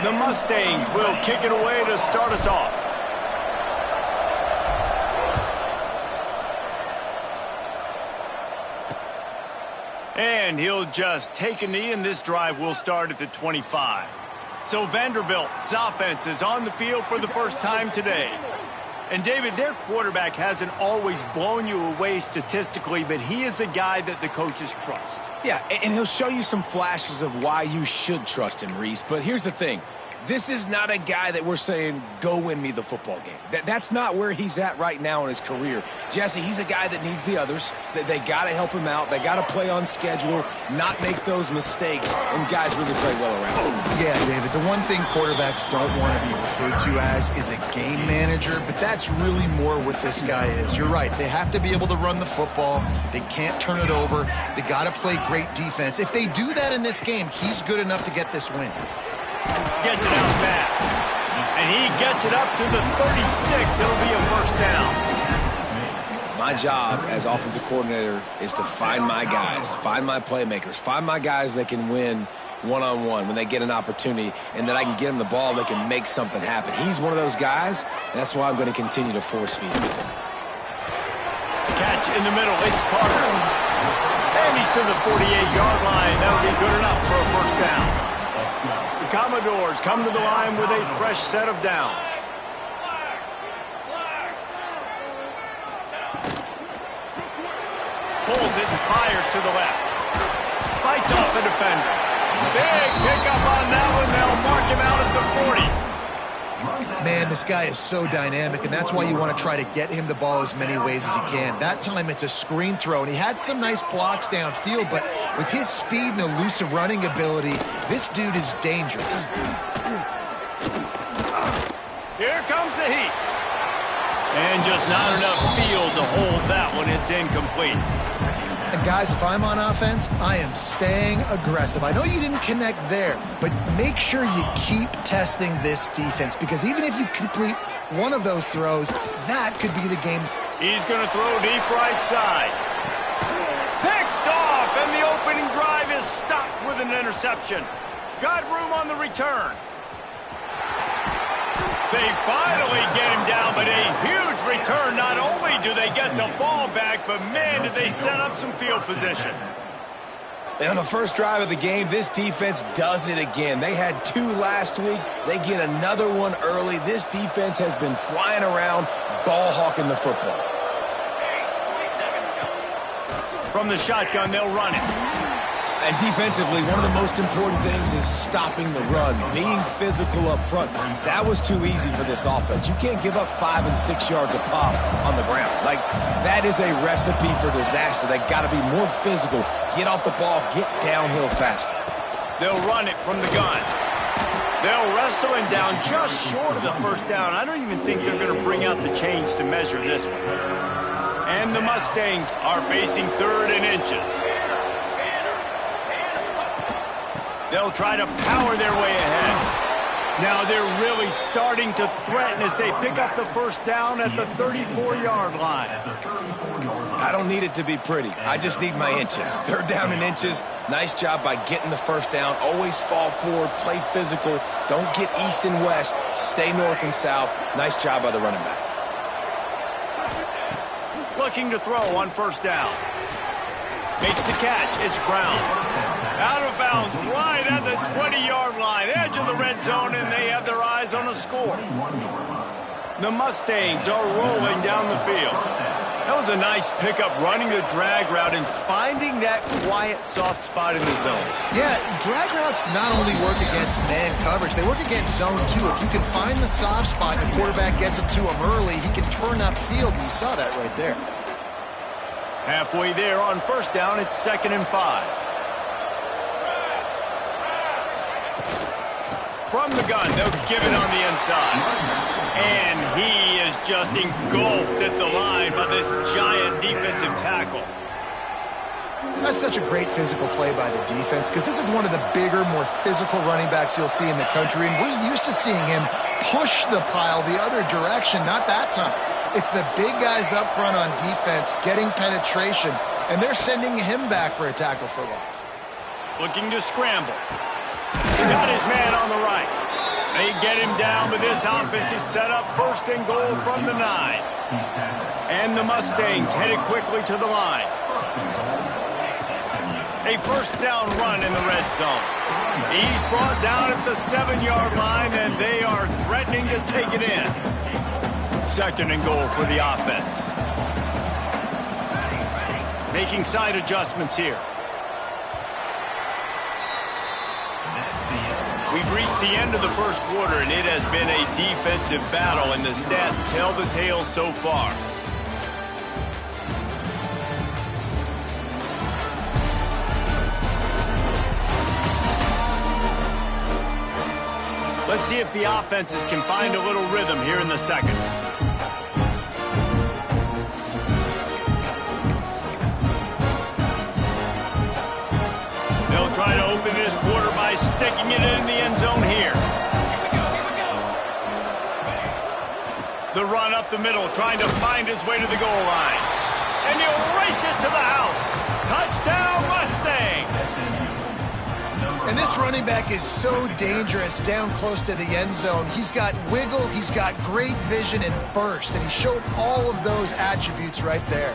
The Mustangs will kick it away to start us off. And he'll just take a knee, and this drive will start at the 25. So Vanderbilt's offense is on the field for the first time today. And, David, their quarterback hasn't always blown you away statistically, but he is a guy that the coaches trust. Yeah, and he'll show you some flashes of why you should trust him, Reese. But here's the thing. This is not a guy that we're saying, go win me the football game. That's not where he's at right now in his career. Jesse, he's a guy that needs the others. They got to help him out. They got to play on schedule, not make those mistakes, and guys really play well around him. Yeah, David, the one thing quarterbacks don't want to be referred to as is a game manager, but that's really more what this guy is. You're right. They have to be able to run the football. They can't turn it over. They got to play great defense. If they do that in this game, he's good enough to get this win. Gets it out fast. And he gets it up to the 36. It'll be a first down. My job as offensive coordinator is to find my guys, find my playmakers, find my guys that can win one-on-one when they get an opportunity, and that I can get them the ball, they can make something happen. He's one of those guys, and that's why I'm going to continue to force feed him. Catch in the middle. It's Carter. And he's to the 48-yard line. That'll be good enough for a first down. The Commodores come to the line with a fresh set of downs. Pulls it and fires to the left. Fights off a defender. Big pickup on that one. They'll mark him out at the 40. Man, this guy is so dynamic, and that's why you want to try to get him the ball as many ways as you can. That time it's a screen throw, and he had some nice blocks downfield, but with his speed and elusive running ability, this dude is dangerous. Here comes the heat. And just not enough field to hold that one. It's incomplete. And guys, if I'm on offense, I am staying aggressive. I know you didn't connect there, but make sure you keep testing this defense, because even if you complete one of those throws, that could be the game. He's going to throw deep right side. Picked off, and the opening drive is stopped with an interception. Got room on the return. They finally get him down, but a huge return. Not only do they get the ball back, but, man, did they set up some field position. And on the first drive of the game, this defense does it again. They had 2 last week. They get another one early. This defense has been flying around, ball hawking the football. From the shotgun, they'll run it. And defensively, one of the most important things is stopping the run, being physical up front. That was too easy for this offense. You can't give up 5 and 6 yards a pop on the ground. Like, that is a recipe for disaster. They got to be more physical, get off the ball, get downhill faster. They'll run it from the gun. They'll wrestle him down just short of the first down. I don't even think they're going to bring out the chains to measure this one. And the Mustangs are facing 3rd and inches. They'll try to power their way ahead. Now they're really starting to threaten as they pick up the first down at the 34-yard line. I don't need it to be pretty. I just need my inches. 3rd down and inches. Nice job by getting the first down. Always fall forward, play physical. Don't get east and west. Stay north and south. Nice job by the running back. Looking to throw on first down. Makes the catch. It's Brown. Out of bounds right at the 20-yard line. Edge of the red zone, and they have their eyes on a score. The Mustangs are rolling down the field. That was a nice pickup, running the drag route and finding that quiet, soft spot in the zone. Yeah, drag routes not only work against man coverage, they work against zone too. If you can find the soft spot and the quarterback gets it to him early, he can turn upfield, and you saw that right there. Halfway there on first down, it's 2nd and 5. From the gun, they'll give it on the inside. And he is just engulfed at the line by this giant defensive tackle. That's such a great physical play by the defense, because this is one of the bigger, more physical running backs you'll see in the country, and we're used to seeing him push the pile the other direction, not that time. It's the big guys up front on defense getting penetration, and they're sending him back for a tackle for loss. Looking to scramble. He got his man on the right. get him down, but this offense is set up first and goal from the 9. And the Mustangs headed quickly to the line. A first down run in the red zone. He's brought down at the 7-yard line, and they are threatening to take it in. Second and goal for the offense. Making side adjustments here. We've reached the end of the first quarter, and it has been a defensive battle, and the stats tell the tale so far. Let's see if the offenses can find a little rhythm here in the second. They'll try to open this quarter by sticking it in the end zone here. The run up the middle, trying to find his way to the goal line. And he'll race it to the house. Touchdown, Mustangs! And this running back is so dangerous down close to the end zone. He's got wiggle, he's got great vision and burst, and he showed all of those attributes right there.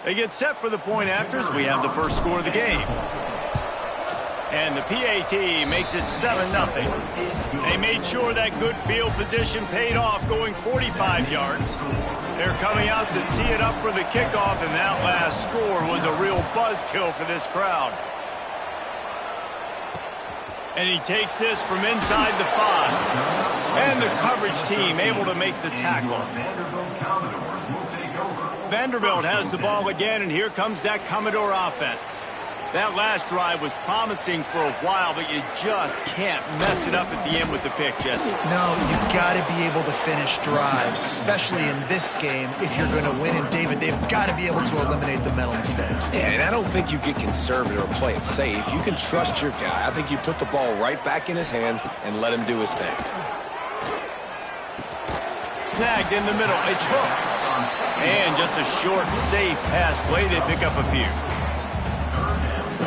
They get set for the point afters. We have the first score of the game. And the PAT makes it 7-0. They made sure that good field position paid off, going 45 yards. They're coming out to tee it up for the kickoff, and that last score was a real buzzkill for this crowd. And he takes this from inside the 5. And the coverage team able to make the tackle. Vanderbilt has the ball again, and here comes that Commodore offense. That last drive was promising for a while, but you just can't mess it up at the end with the pick, Jesse. No, you've got to be able to finish drives, especially in this game if you're going to win. And, David, they've got to be able to eliminate the mental mistakes. Yeah, and I don't think you get conservative or play it safe. You can trust your guy. I think you put the ball right back in his hands and let him do his thing. Snagged in the middle. It's hooked. And just a short, safe pass play. They pick up a few.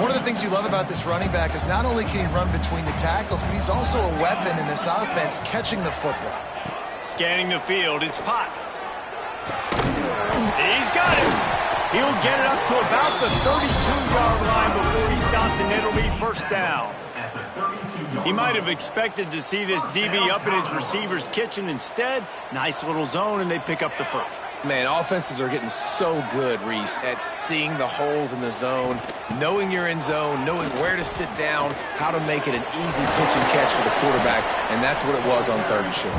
One of the things you love about this running back is not only can he run between the tackles, but he's also a weapon in this offense catching the football. Scanning the field, it's Potts. He's got it. He'll get it up to about the 32-yard line before he stopped, and it'll be first down. He might have expected to see this DB up in his receiver's kitchen. Instead, nice little zone, and they pick up the first. Man, offenses are getting so good, Reese, at seeing the holes in the zone, knowing you're in zone, knowing where to sit down, how to make it an easy pitch and catch for the quarterback, and that's what it was on 3rd and short.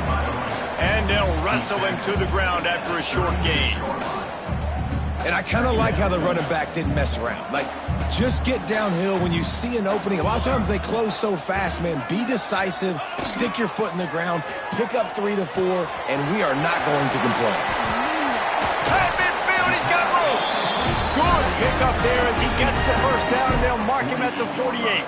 And they'll wrestle him to the ground after a short gain. And I kind of like how the running back didn't mess around. Like, just get downhill when you see an opening. A lot of times they close so fast, man. Be decisive, stick your foot in the ground, pick up 3 to 4, and we are not going to complain. At midfield, he's got room. Good pick up there as he gets the first down, and they'll mark him at the 48.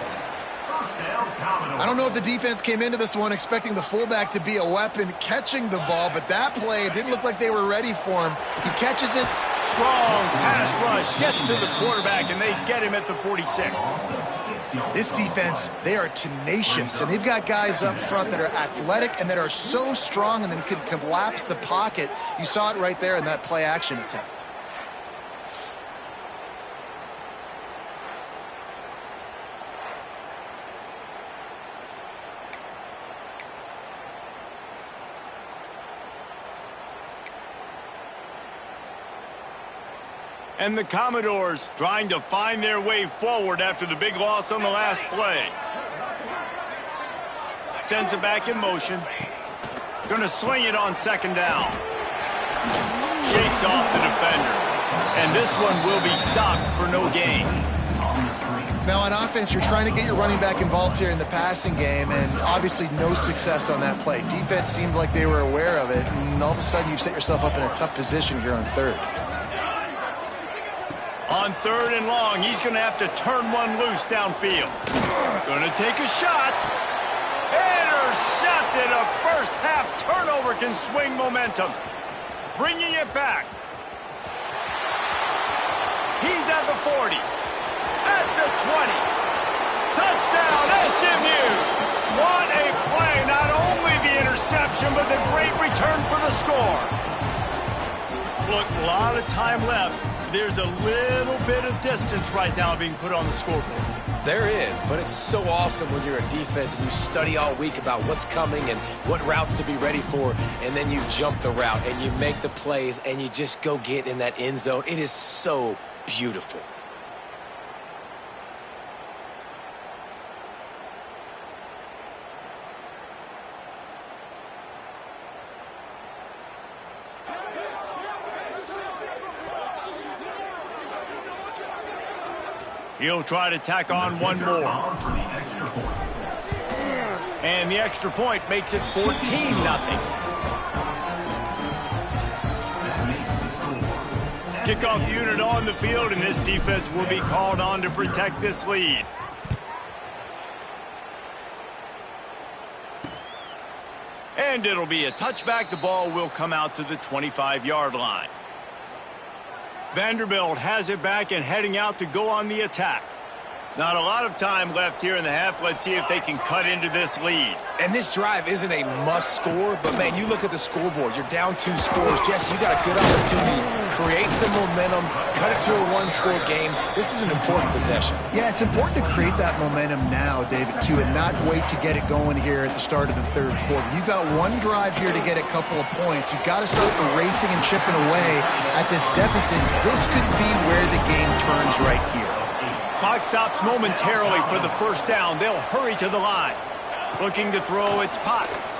I don't know if the defense came into this one expecting the fullback to be a weapon catching the ball, but that play, it didn't look like they were ready for him. He catches it. Strong pass rush, gets to the quarterback, and they get him at the 46. This defense, they are tenacious, and they've got guys up front that are athletic and that are so strong and then can collapse the pocket. You saw it right there in that play-action attempt. And the Commodores trying to find their way forward after the big loss on the last play. Sends it back in motion. Going to swing it on 2nd down. Shakes off the defender. And this one will be stopped for no gain. Now on offense, you're trying to get your running back involved here in the passing game, and obviously no success on that play. Defense seemed like they were aware of it, and all of a sudden you've set yourself up in a tough position here on 3rd. On 3rd and long, he's going to have to turn one loose downfield. Going to take a shot. Intercepted. A first-half turnover can swing momentum. Bringing it back. He's at the 40. At the 20. Touchdown, SMU. What a play. Not only the interception, but the great return for the score. Look, a lot of time left. There's a little bit of distance right now being put on the scoreboard. There is, but it's so awesome when you're a defense and you study all week about what's coming and what routes to be ready for, and then you jump the route and you make the plays and you just go get in that end zone. It is so beautiful. He'll try to tack on one more. And the extra point makes it 14-0. Kickoff unit on the field, and this defense will be called on to protect this lead. And it'll be a touchback. The ball will come out to the 25-yard line. Vanderbilt has it back and heading out to go on the attack. Not a lot of time left here in the half. Let's see if they can cut into this lead. And this drive isn't a must score, but, man, you look at the scoreboard. You're down 2 scores. Jesse, you got a good opportunity. Create some momentum. Cut it to a 1-score game. This is an important possession. Yeah, it's important to create that momentum now, David, too, and not wait to get it going here at the start of the third quarter. You've got one drive here to get a couple of points. You've got to start erasing and chipping away at this deficit. This could be where the game turns right here. Clock stops momentarily for the first down. They'll hurry to the line. Looking to throw, it's Potts.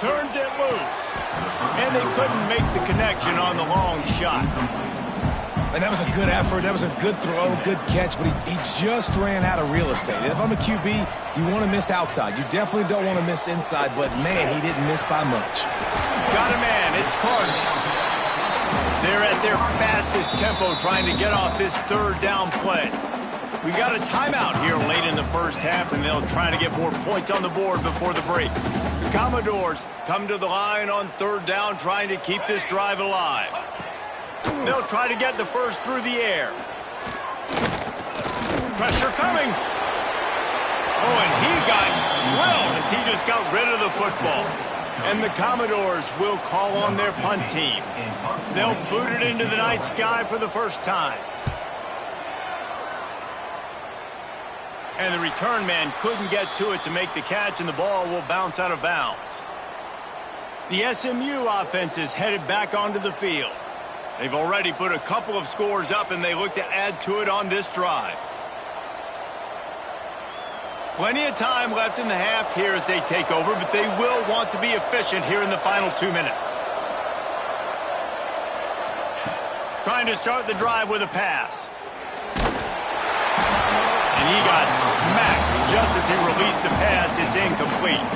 Turns it loose. And they couldn't make the connection on the long shot. And that was a good effort. That was a good throw, good catch, but he just ran out of real estate. If I'm a QB, you want to miss outside. You definitely don't want to miss inside, but, man, he didn't miss by much. Got a man. It's Cardinal. They're at their fastest tempo trying to get off this third down play. We got a timeout here late in the first half, and they'll try to get more points on the board before the break. The Commodores come to the line on third down trying to keep this drive alive. They'll try to get the first through the air. Pressure coming. Oh, and he got drilled as he just got rid of the football. And the Commodores will call on their punt team. They'll boot it into the night sky for the first time. And the return man couldn't get to it to make the catch, and the ball will bounce out of bounds. The SMU offense is headed back onto the field. They've already put a couple of scores up, and they look to add to it on this drive. Plenty of time left in the half here as they take over, but they will want to be efficient here in the final 2 minutes. Trying to start the drive with a pass. And he got smacked just as he released the pass. It's incomplete.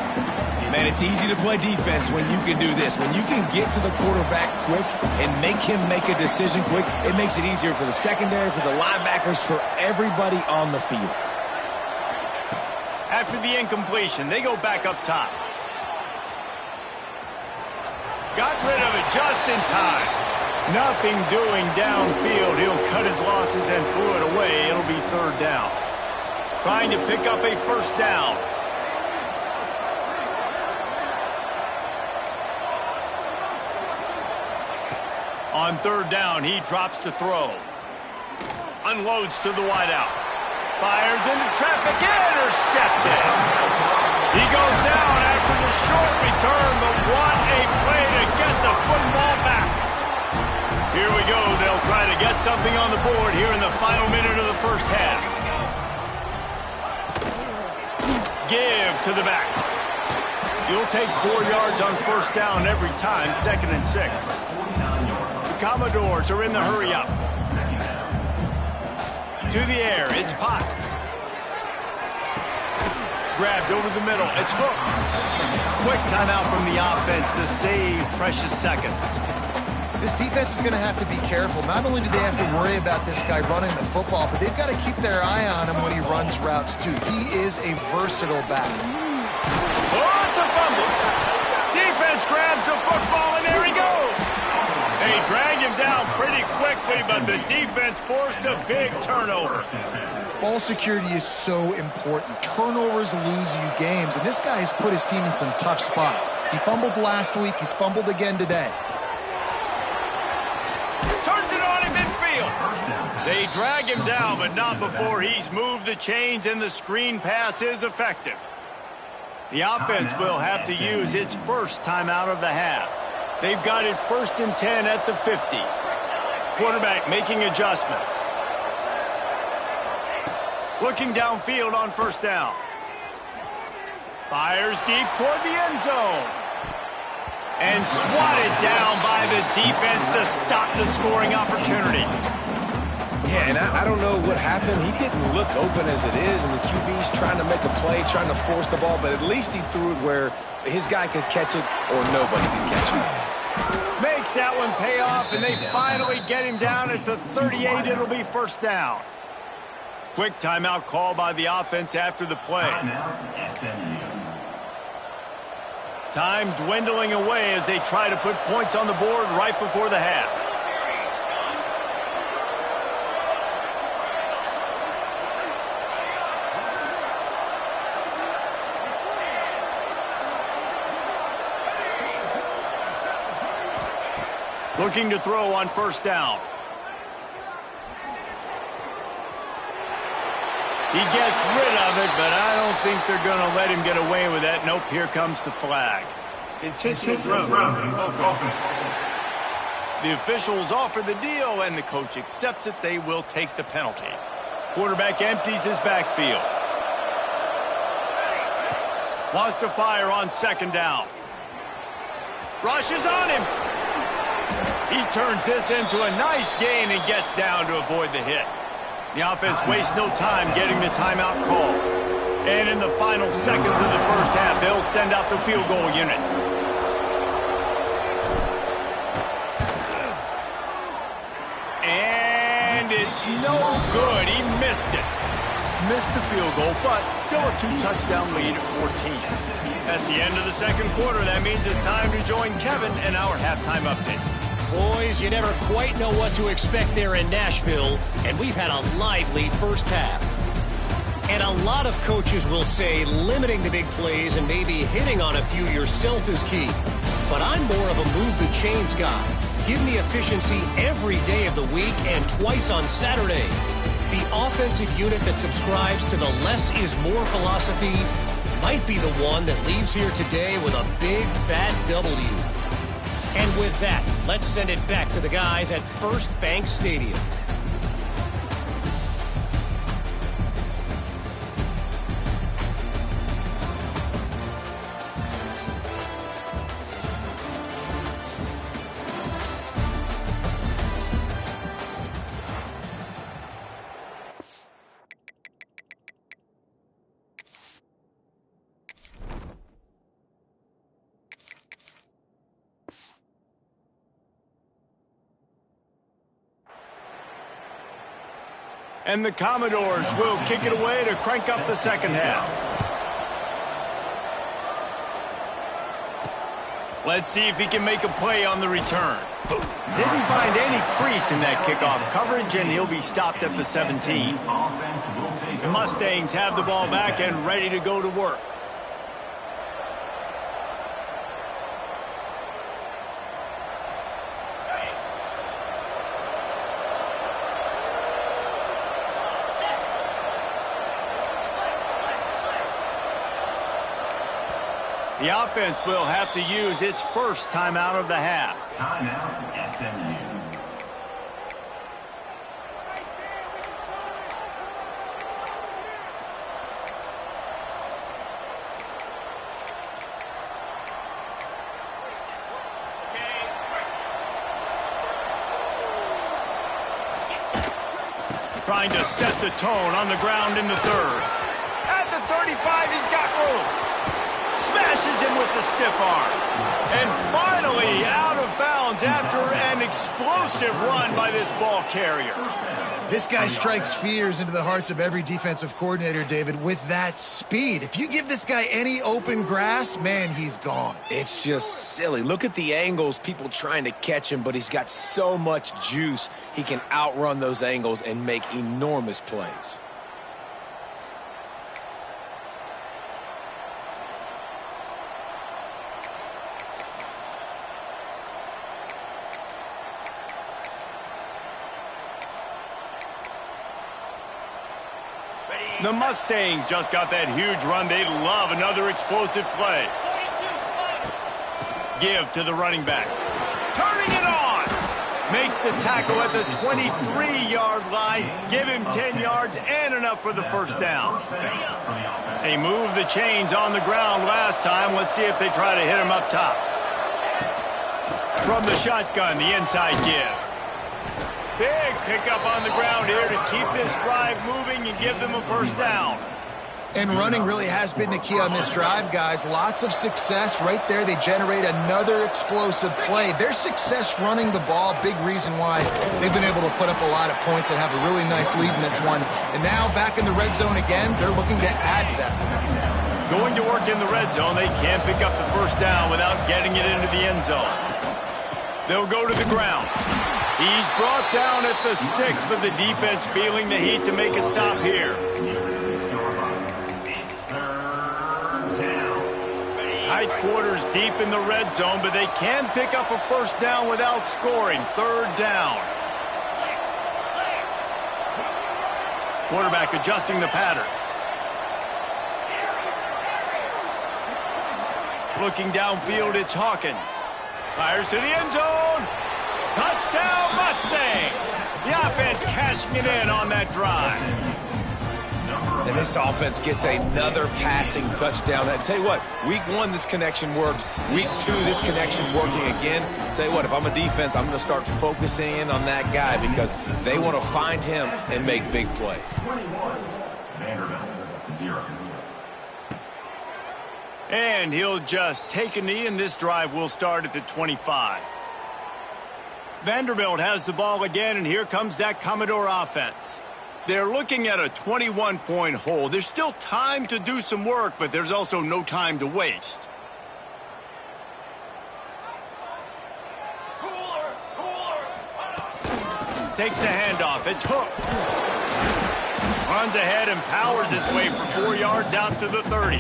Man, it's easy to play defense when you can do this. When you can get to the quarterback quick and make him make a decision quick, it makes it easier for the secondary, for the linebackers, for everybody on the field. After the incompletion, they go back up top. Got rid of it just in time. Nothing doing downfield. He'll cut his losses and threw it away. It'll be third down. Trying to pick up a first down. On third down, he drops to throw. Unloads to the wideout. Fires into traffic, intercepted. He goes down after the short return, but what a play to get the football back. Here we go. They'll try to get something on the board here in the final minute of the first half. Give to the back. You'll take 4 yards on first down every time, 2nd and 6. The Commodores are in the hurry-up. To the air, it's Potts. Grabbed over the middle, it's Hooks. Quick timeout from the offense to save precious seconds. This defense is going to have to be careful. Not only do they have to worry about this guy running the football, but they've got to keep their eye on him when he runs routes too. He is a versatile back. Oh, it's a fumble. Defense grabs the football, and there he goes. They drag him down pretty quickly, but the defense forced a big turnover. Ball security is so important. Turnovers lose you games, and this guy has put his team in some tough spots. He fumbled last week. He's fumbled again today. Turns it on in midfield. They drag him down, but not before he's moved the chains, and the screen pass is effective. The offense will have to use its first timeout of the half. They've got it 1st and 10 at the 50. Quarterback making adjustments. Looking downfield on 1st down. Fires deep toward the end zone. And swatted down by the defense to stop the scoring opportunity. Yeah, and I don't know what happened. He didn't look open as it is, and the QB's trying to make a play, trying to force the ball, but at least he threw it where his guy could catch it or nobody could catch it. Makes that one pay off, and they finally get him down at the 38. It'll be 1st down. Quick timeout call by the offense after the play. Time dwindling away as they try to put points on the board right before the half. Looking to throw on 1st down. He gets rid of it, but I don't think they're going to let him get away with that. Nope, here comes the flag. Intentional throw. The officials offer the deal, and the coach accepts it. They will take the penalty. Quarterback empties his backfield. Wants to fire on 2nd down. Rushes on him. He turns this into a nice gain and gets down to avoid the hit. The offense wastes no time getting the timeout call. And in the final seconds of the 1st half, they'll send out the field goal unit. And it's no good. He missed it. Missed the field goal, but still a 2-touchdown lead at 14. That's the end of the 2nd quarter. That means it's time to join Kevin and our halftime update. Boys, you never quite know what to expect there in Nashville, and we've had a lively 1st half. And a lot of coaches will say limiting the big plays and maybe hitting on a few yourself is key. But I'm more of a move the chains guy. Give me efficiency every day of the week and twice on Saturday. The offensive unit that subscribes to the less is more philosophy might be the one that leaves here today with a big fat W. And with that, let's send it back to the guys at First Bank Stadium. And the Commodores will kick it away to crank up the 2nd half. Let's see if he can make a play on the return. Didn't find any crease in that kickoff coverage, and he'll be stopped at the 17. The Mustangs have the ball back and ready to go to work. The offense will have to use its 1st timeout of the half. Timeout, SMU. Trying to set the tone on the ground in the 3rd. At the 35, he's got room. Smashes him with the stiff arm. And finally out of bounds after an explosive run by this ball carrier. This guy strikes fears into the hearts of every defensive coordinator, David, with that speed. If you give this guy any open grass, man, he's gone. It's just silly. Look at the angles, people trying to catch him, but he's got so much juice. He can outrun those angles and make enormous plays. The Mustangs just got that huge run. They'd love another explosive play. Give to the running back. Turning it on. Makes the tackle at the 23-yard line. Give him 10 yards and enough for the first down. They moved the chains on the ground last time. Let's see if they try to hit him up top. From the shotgun, the inside give. Big pickup on the ground here to keep this drive moving and give them a first down. And running really has been the key on this drive, guys. Lots of success right there. They generate another explosive play. Their success running the ball, big reason why they've been able to put up a lot of points and have a really nice lead in this one. And now back in the red zone again, they're looking to add to that. Going to work in the red zone, they can't pick up the first down without getting it into the end zone. They'll go to the ground. He's brought down at the 6, but the defense feeling the heat to make a stop here. Tight quarters deep in the red zone, but they can pick up a first down without scoring. Third down. Quarterback adjusting the pattern. Looking downfield, it's Hawkins. Fires to the end zone. Touchdown, Mustangs! The offense cashing it in on that drive. And this offense gets another passing touchdown. I tell you what, week 1, this connection worked. Week 2, this connection working again. Tell you what, if I'm a defense, I'm going to start focusing in on that guy because they want to find him and make big plays. Vanderbilt, 0. And he'll just take a knee, and this drive will start at the 25. Vanderbilt has the ball again, and here comes that Commodore offense. They're looking at a 21-point hole. There's still time to do some work, but there's also no time to waste. Takes a handoff. It's hooked. Runs ahead and powers his way for 4 yards out to the 30.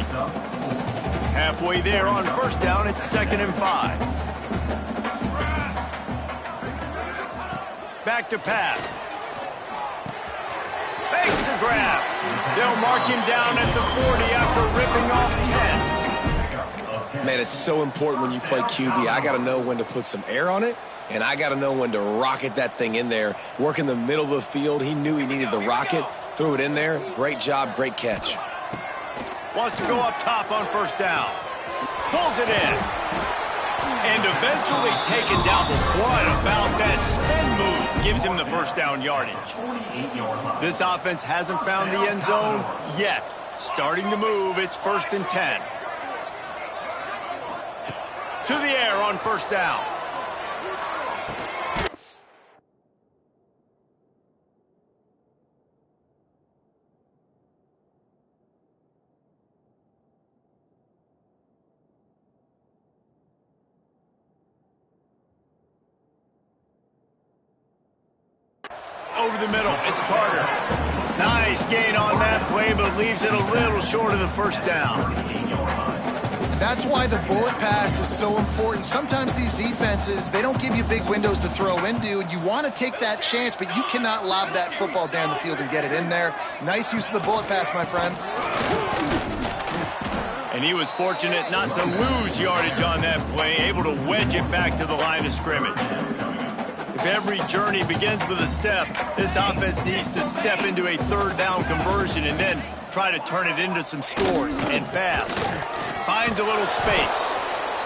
Halfway there on first down, it's 2nd and 5. Back to pass. Fakes to grab. They'll mark him down at the 40 after ripping off 10. Man, it's so important when you play QB. I got to know when to put some air on it, and I got to know when to rocket that thing in there. Work in the middle of the field. He knew he needed the rocket. Threw it in there. Great job, great catch. Wants to go up top on first down. Pulls it in. And eventually taken down. But what about that spin move? Gives him the first down yardage. This offense hasn't found the end zone yet. Starting to move. It's 1st and 10. To the air on first down. Over the middle, it's Carter. Nice gain on that play, but leaves it a little short of the first down. That's why the bullet pass is so important. Sometimes these defenses, they don't give you big windows to throw into, and you want to take that chance, but you cannot lob that football down the field and get it in there. Nice use of the bullet pass, my friend. And he was fortunate not to lose yardage on that play, able to wedge it back to the line of scrimmage. If every journey begins with a step, this offense needs to step into a third down conversion and then try to turn it into some scores, and fast. Finds a little space.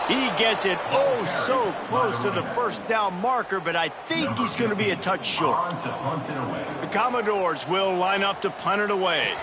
He gets it oh so close to the first down marker, but I think he's going to be a touch short. The Commodores will line up to punt it away.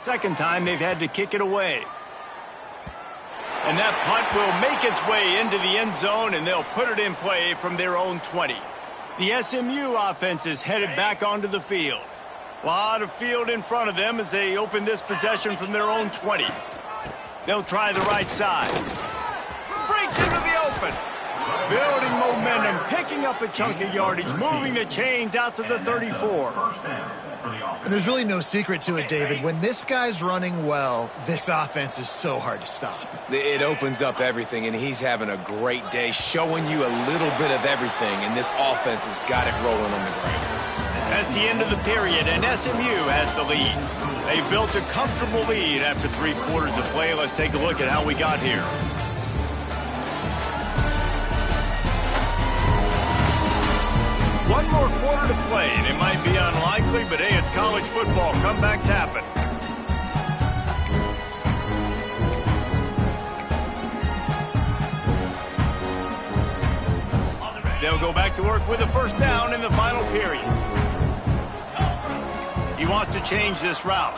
Second time they've had to kick it away. And that punt will make its way into the end zone, and they'll put it in play from their own 20. The SMU offense is headed back onto the field. A lot of field in front of them as they open this possession from their own 20. They'll try the right side. Breaks into the open. Building momentum, picking up a chunk of yardage, moving the chains out to the 34. And there's really no secret to it, David. When this guy's running well, this offense is so hard to stop. It opens up everything, and he's having a great day, showing you a little bit of everything, and this offense has got it rolling on the ground. That's the end of the period, and SMU has the lead. They've built a comfortable lead after 3 quarters of play. Let's take a look at how we got here. One more quarter to play, and it might be unlikely, but hey, it's college football. Comebacks happen. They'll go back to work with a first down in the final period. He wants to change this route.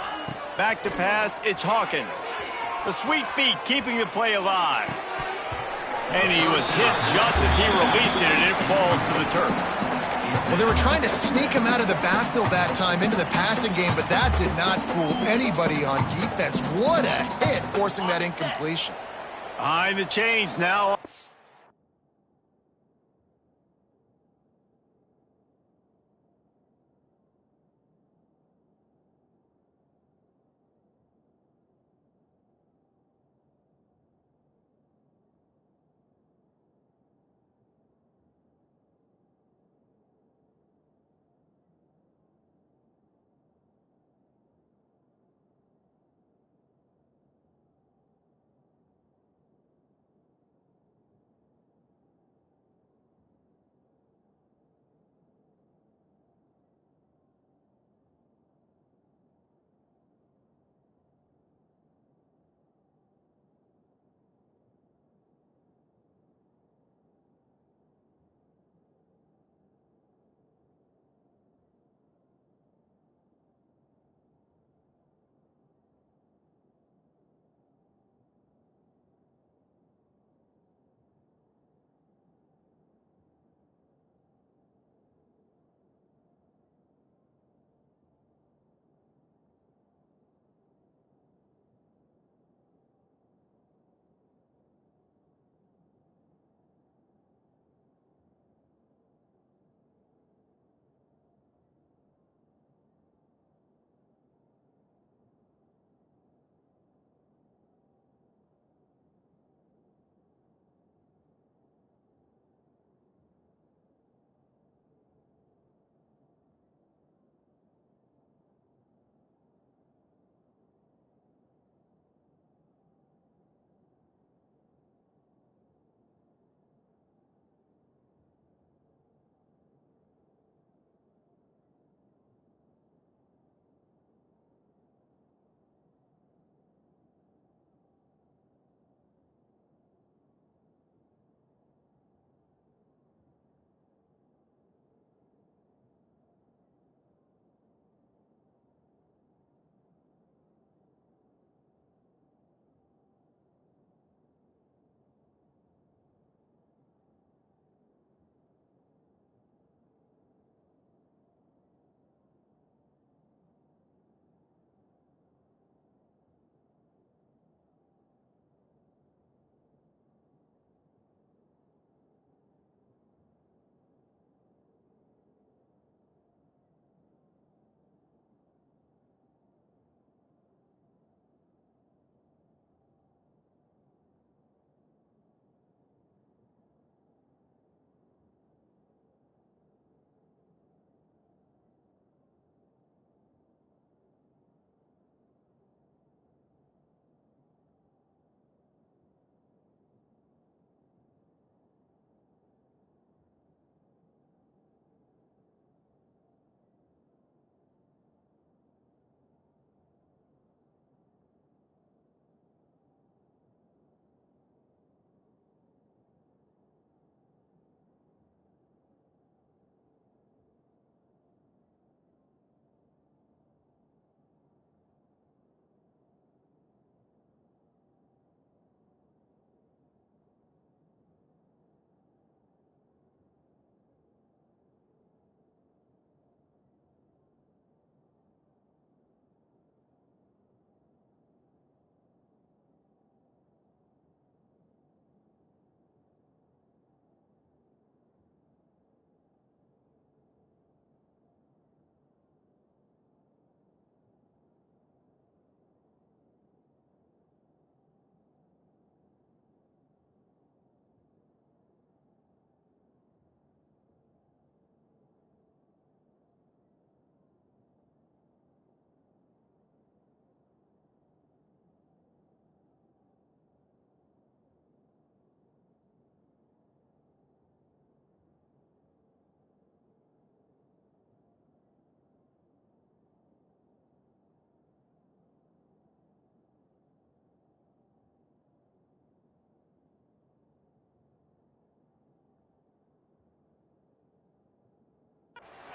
Back to pass, it's Hawkins. The sweet feet keeping the play alive. And he was hit just as he released it, and it falls to the turf. Well, they were trying to sneak him out of the backfield that time into the passing game, but that did not fool anybody on defense. What a hit, forcing that incompletion. Behind the chains now.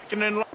second and long.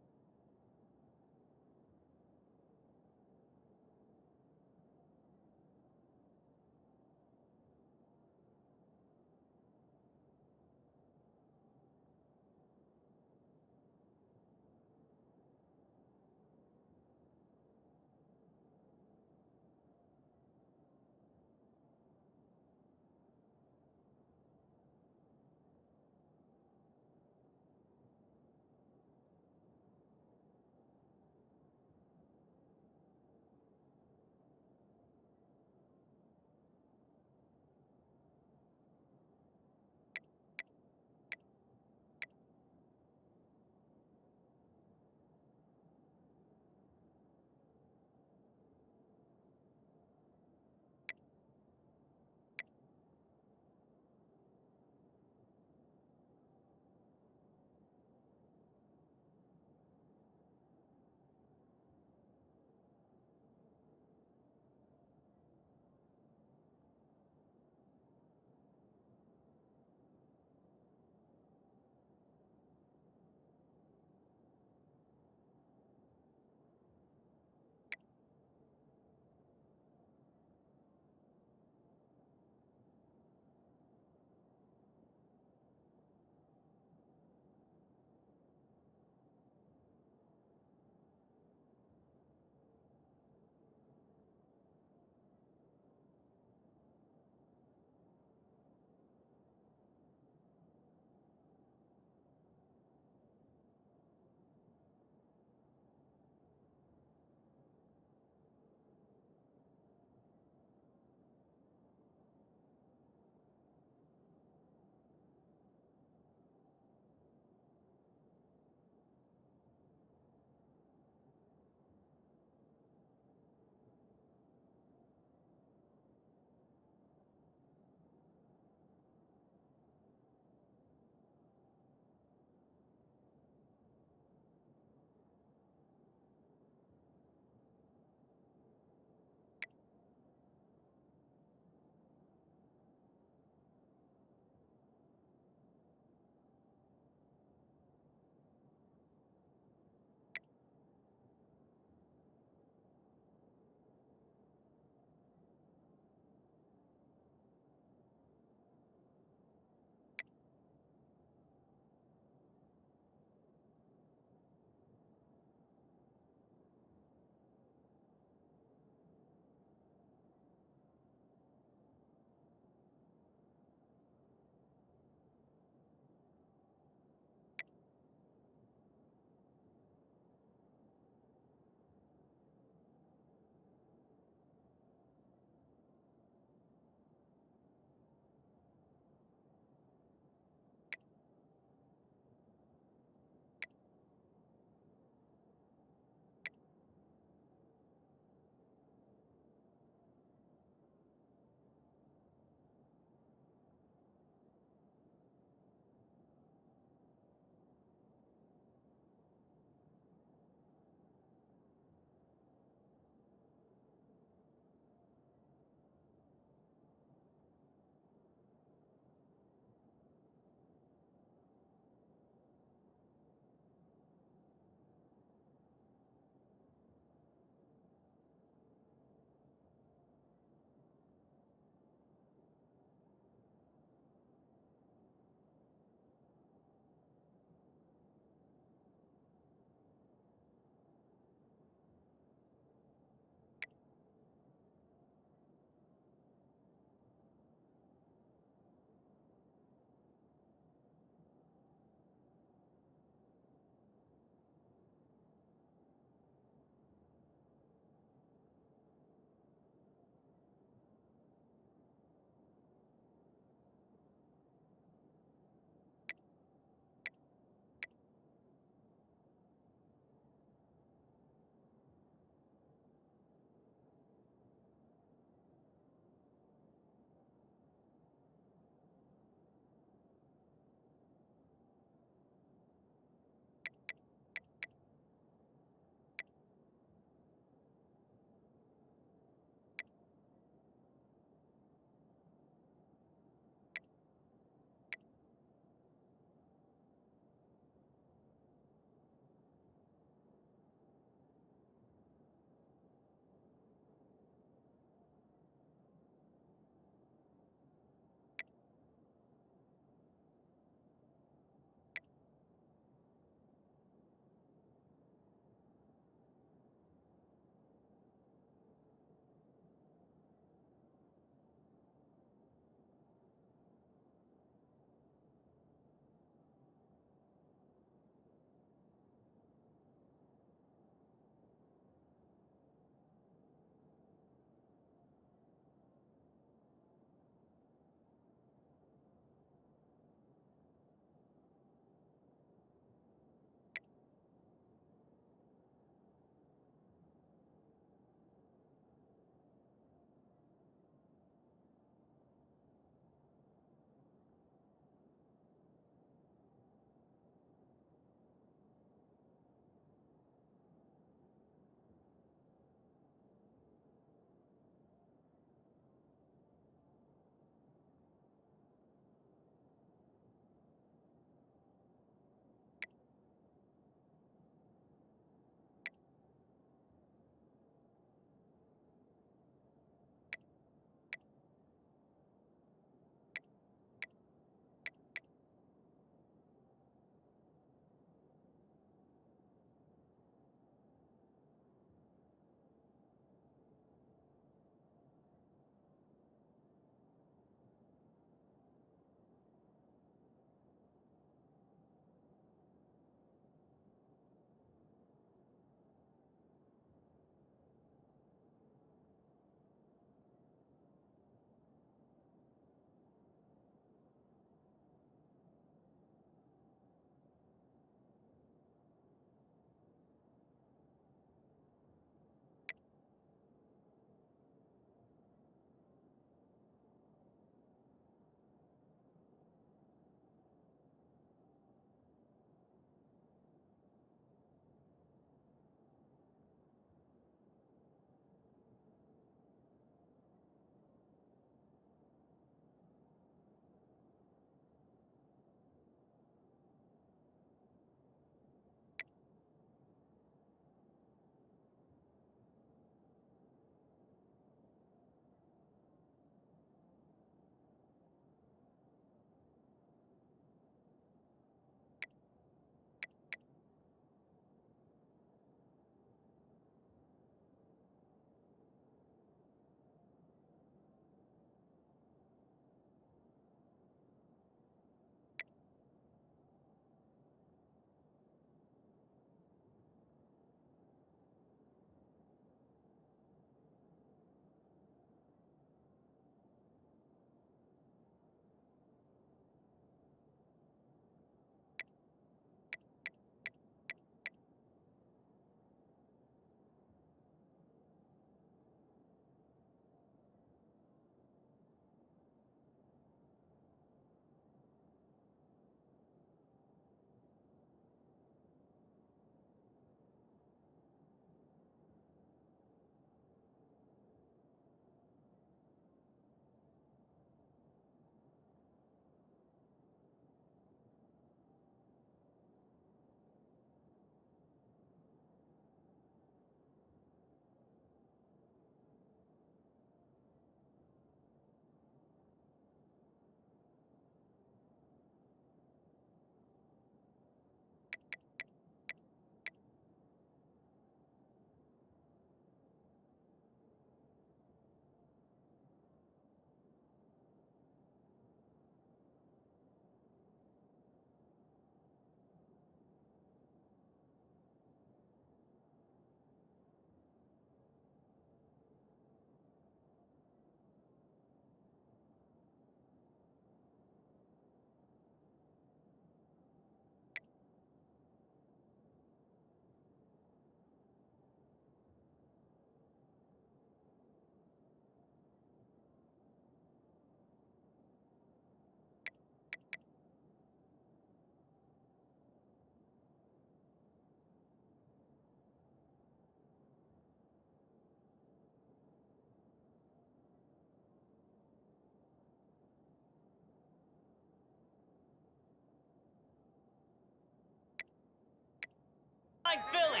Philly.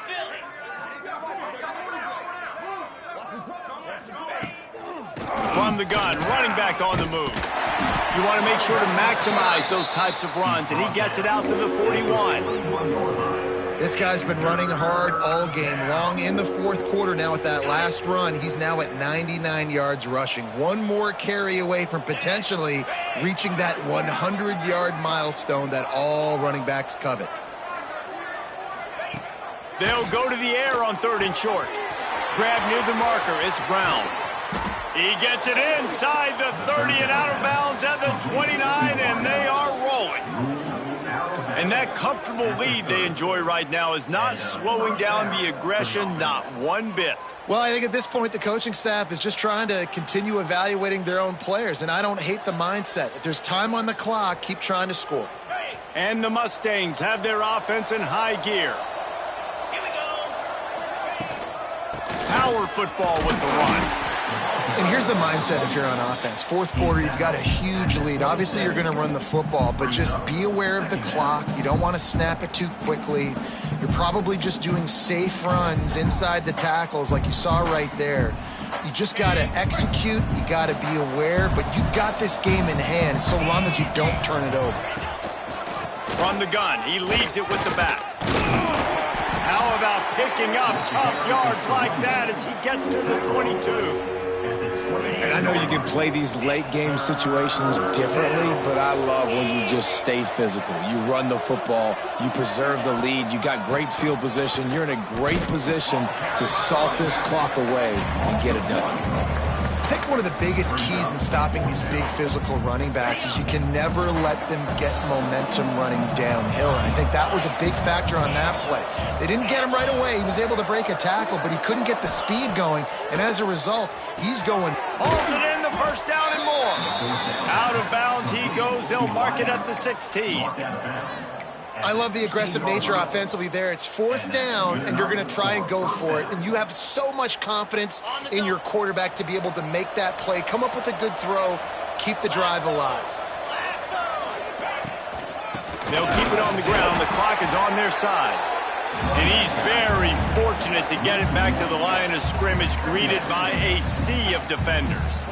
Philly. From the gun, running back on the move. You want to make sure to maximize those types of runs, and he gets it out to the 41. This guy's been running hard all game long. In the fourth quarter now with that last run, he's now at 99 yards rushing. One more carry away from potentially reaching that 100-yard milestone that all running backs covet. They'll go to the air on 3rd and short. Grab near the marker, it's Brown. He gets it inside the 30 and out of bounds at the 29, and they are rolling. And that comfortable lead they enjoy right now is not slowing down the aggression, not one bit. Well, I think at this point the coaching staff is just trying to continue evaluating their own players, and I don't hate the mindset. If there's time on the clock, keep trying to score. And the Mustangs have their offense in high gear. Power football with the run. And here's the mindset if you're on offense. Fourth quarter, you've got a huge lead. Obviously, you're going to run the football, but just be aware of the clock. You don't want to snap it too quickly. You're probably just doing safe runs inside the tackles like you saw right there. You just got to execute. You got to be aware, but you've got this game in hand so long as you don't turn it over. From the gun, he leaves it with the back. How about picking up tough yards like that as he gets to the 22? And I know you can play these late game situations differently, but I love when you just stay physical. You run the football, you preserve the lead, you got great field position, you're in a great position to salt this clock away and get it done. I think one of the biggest keys in stopping these big physical running backs is you can never let them get momentum running downhill. And I think that was a big factor on that play. They didn't get him right away. He was able to break a tackle, but he couldn't get the speed going. And as a result, he's going. Halted in the first down and more. Out of bounds he goes. They'll mark it at the 16. I love the aggressive nature offensively there. It's fourth down, and you're going to try and go for it. And you have so much confidence in your quarterback to be able to make that play, come up with a good throw, keep the drive alive. They'll keep it on the ground. The clock is on their side. And he's very fortunate to get it back to the line of scrimmage, greeted by a sea of defenders.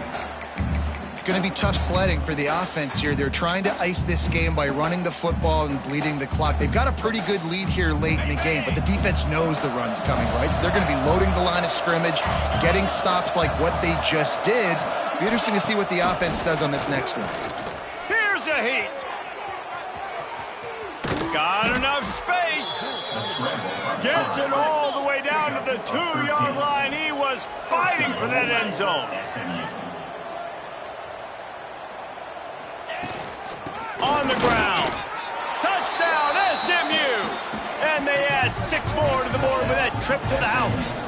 It's going to be tough sledding for the offense here. They're trying to ice this game by running the football and bleeding the clock. They've got a pretty good lead here late in the game, but the defense knows the run's coming, right? So they're going to be loading the line of scrimmage, getting stops like what they just did. Be interesting to see what the offense does on this next one. Here's a heat. Got enough space. Gets it all the way down to the 2-yard line. He was fighting for that end zone. On the ground. Touchdown, SMU. And they add 6 more to the board with that trip to the house.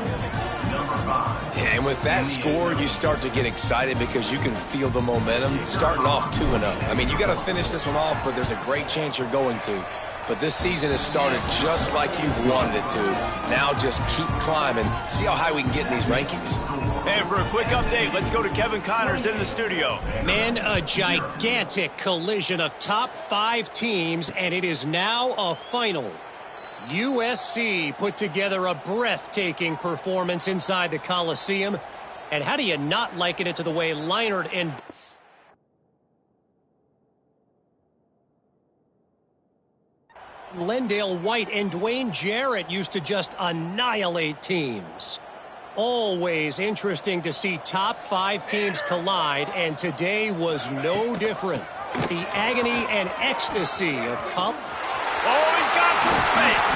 Yeah, and with that score, you start to get excited because you can feel the momentum starting off 2-0. I mean, you got to finish this one off, but there's a great chance you're going to. But this season has started just like you've wanted it to. Now just keep climbing. See how high we can get in these rankings. And for a quick update, let's go to Kevin Connors in the studio. Man, a gigantic collision of top 5 teams, and it is now a final. USC put together a breathtaking performance inside the Coliseum. And how do you not liken it to the way Leinart and Lendale White and Dwayne Jarrett used to just annihilate teams. Always interesting to see top 5 teams collide, and today was no different. The agony and ecstasy of Cup. Oh, he's got some space.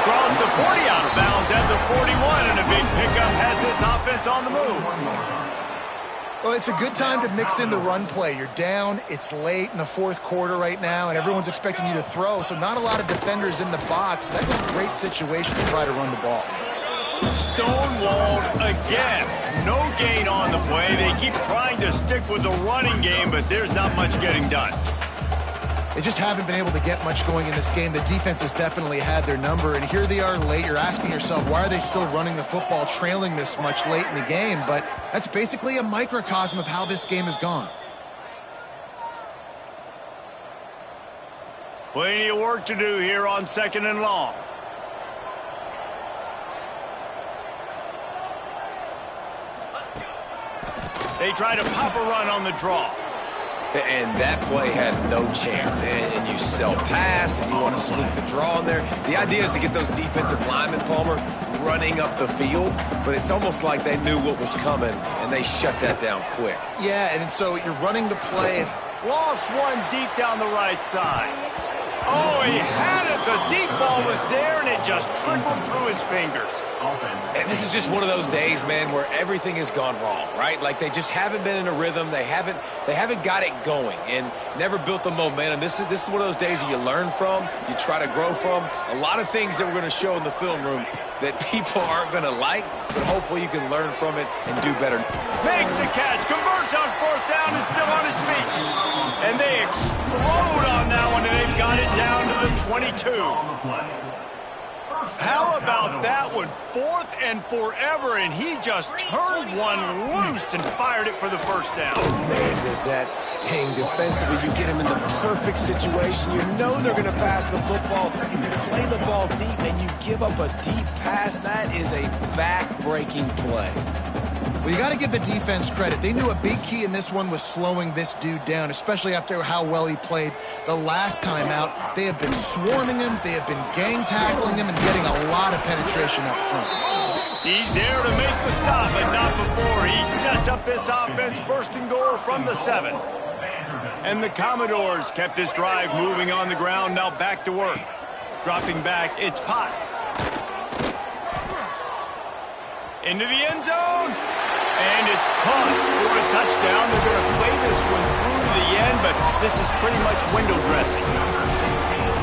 Across the 40 out of bounds at the 41, and a big pickup has this offense on the move. Well, it's a good time to mix in the run play. You're down, it's late in the fourth quarter right now, and everyone's expecting you to throw, so not a lot of defenders in the box. That's a great situation to try to run the ball. Stonewalled again. No gain on the play. They keep trying to stick with the running game, but there's not much getting done. They just haven't been able to get much going in this game. The defense has definitely had their number, and here they are late. You're asking yourself, why are they still running the football, trailing this much late in the game? But that's basically a microcosm of how this game has gone. Plenty of work to do here on 2nd and long. They try to pop a run on the draw. And that play had no chance. And you sell pass, and you want to sneak the draw in there. The idea is to get those defensive linemen, Palmer, running up the field. But it's almost like they knew what was coming, and they shut that down quick. Yeah, and so you're running the play. It's lost one deep down the right side. Oh, he had it. The deep ball was there, and it just trickled through his fingers. And this is just one of those days, man, where everything has gone wrong, right? Like they just haven't been in a rhythm. They haven't got it going and never built the momentum. This is one of those days that you learn from, you try to grow from. A lot of things that we're going to show in the film room that people aren't going to like, but hopefully you can learn from it and do better. Makes a catch, converts on 4th down, is still on his feet. And they explode on that one, and they've got it down to the 22. How about that one? 4th and forever, and he just turned one loose and fired it for the first down. Man, does that sting defensively. You get him in the perfect situation. You know they're going to pass the football. You play the ball deep, and you give up a deep pass. That is a back-breaking play. Well, you got to give the defense credit. They knew a big key in this one was slowing this dude down, especially after how well he played the last time out. They have been swarming him. They have been gang tackling him and getting a lot of penetration up front. He's there to make the stop, but not before. He sets up this offense first and goal from the 7. And the Commodores kept this drive moving on the ground, now back to work. Dropping back, it's Potts. Into the end zone. And it's caught for a touchdown. They're going to play this one through to the end, but this is pretty much window dressing.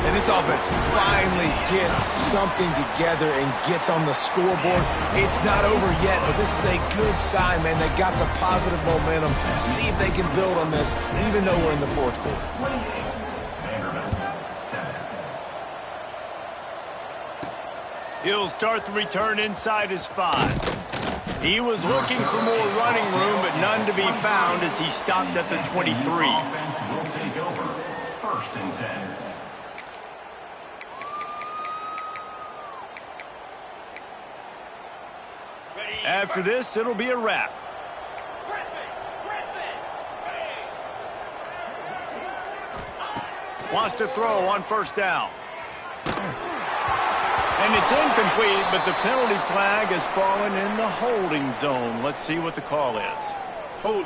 And this offense finally gets something together and gets on the scoreboard. It's not over yet, but this is a good sign, man. They got the positive momentum. See if they can build on this, even though we're in the fourth quarter. He'll start the return inside his 5. He was looking for more running room, but none to be found as he stopped at the 23. Offense will take over. First and 10. After this, it'll be a wrap. Wants to throw on first down. And it's incomplete, but the penalty flag has fallen in the holding zone. Let's see what the call is. Holding.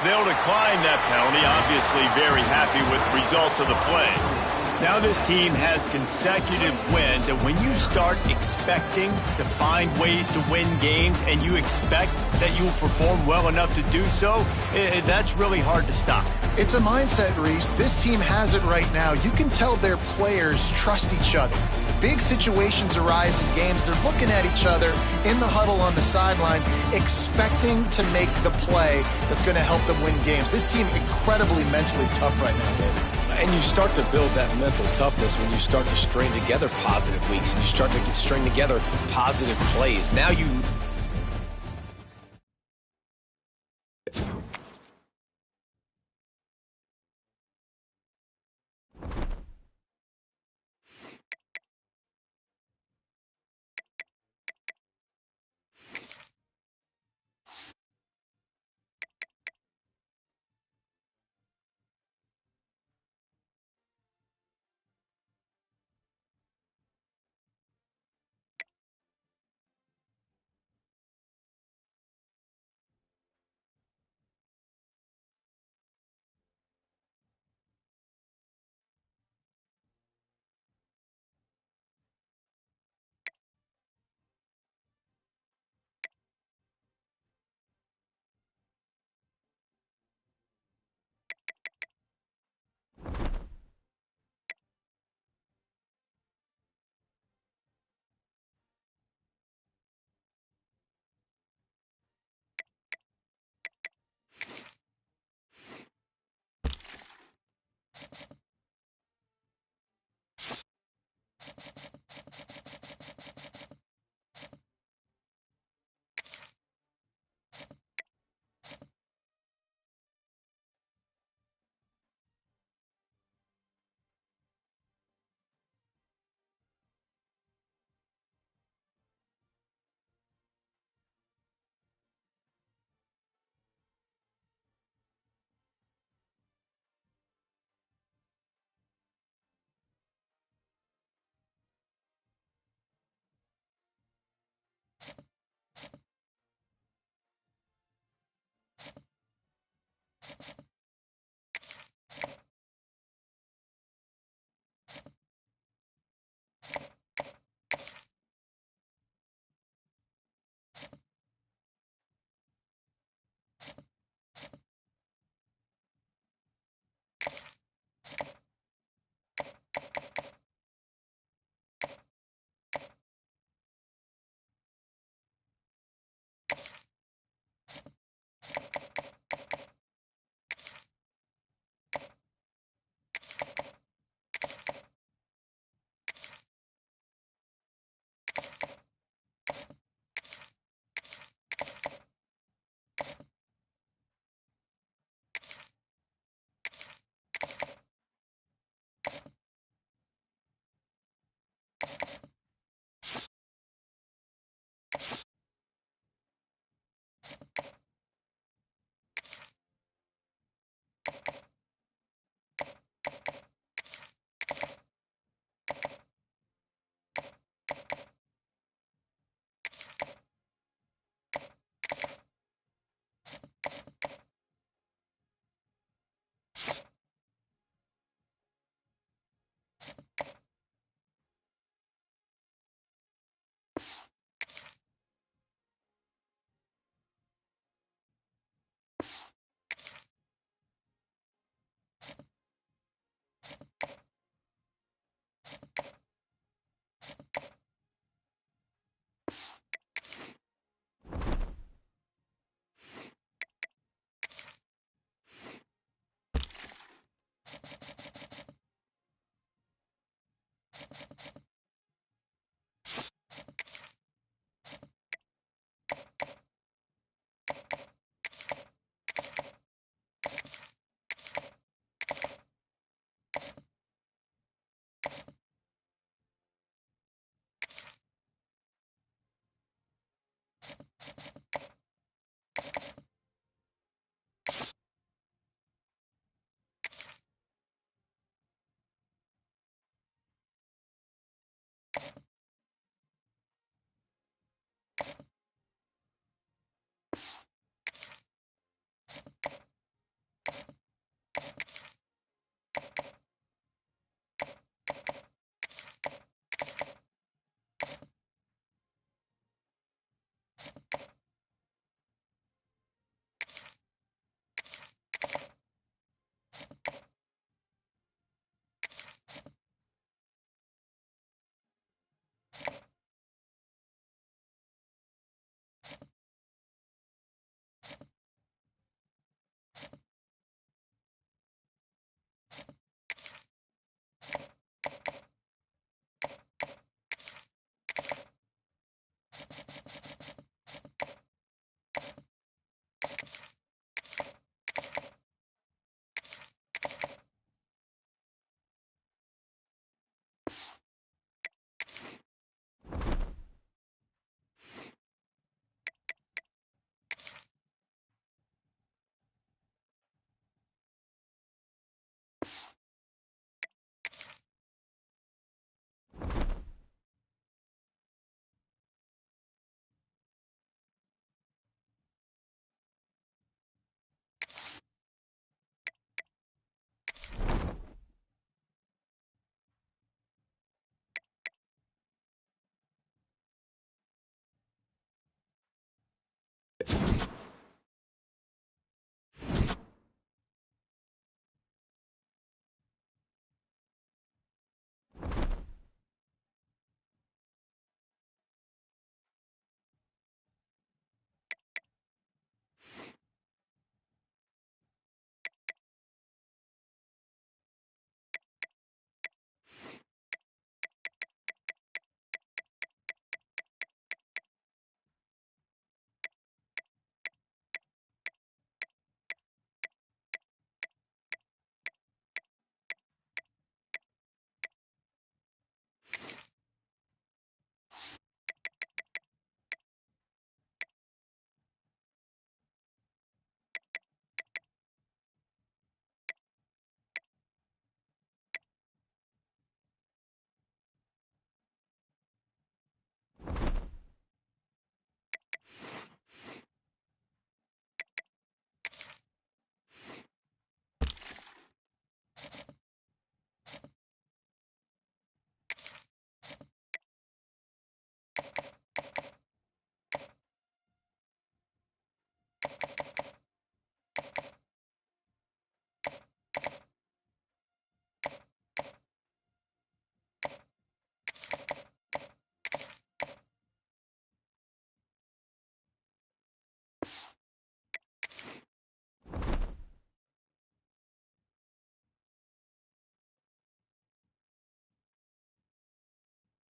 They'll decline that penalty, obviously very happy with the results of the play. Now this team has consecutive wins, and when you start expecting to find ways to win games and you expect that you will perform well enough to do so, that's really hard to stop. It's a mindset, Reese. This team has it right now. You can tell their players trust each other. Big situations arise in games. They're looking at each other in the huddle on the sideline, expecting to make the play that's going to help them win games. This team incredibly mentally tough right now, David. And you start to build that mental toughness when you start to string together positive weeks and you start to string together positive plays. Now you...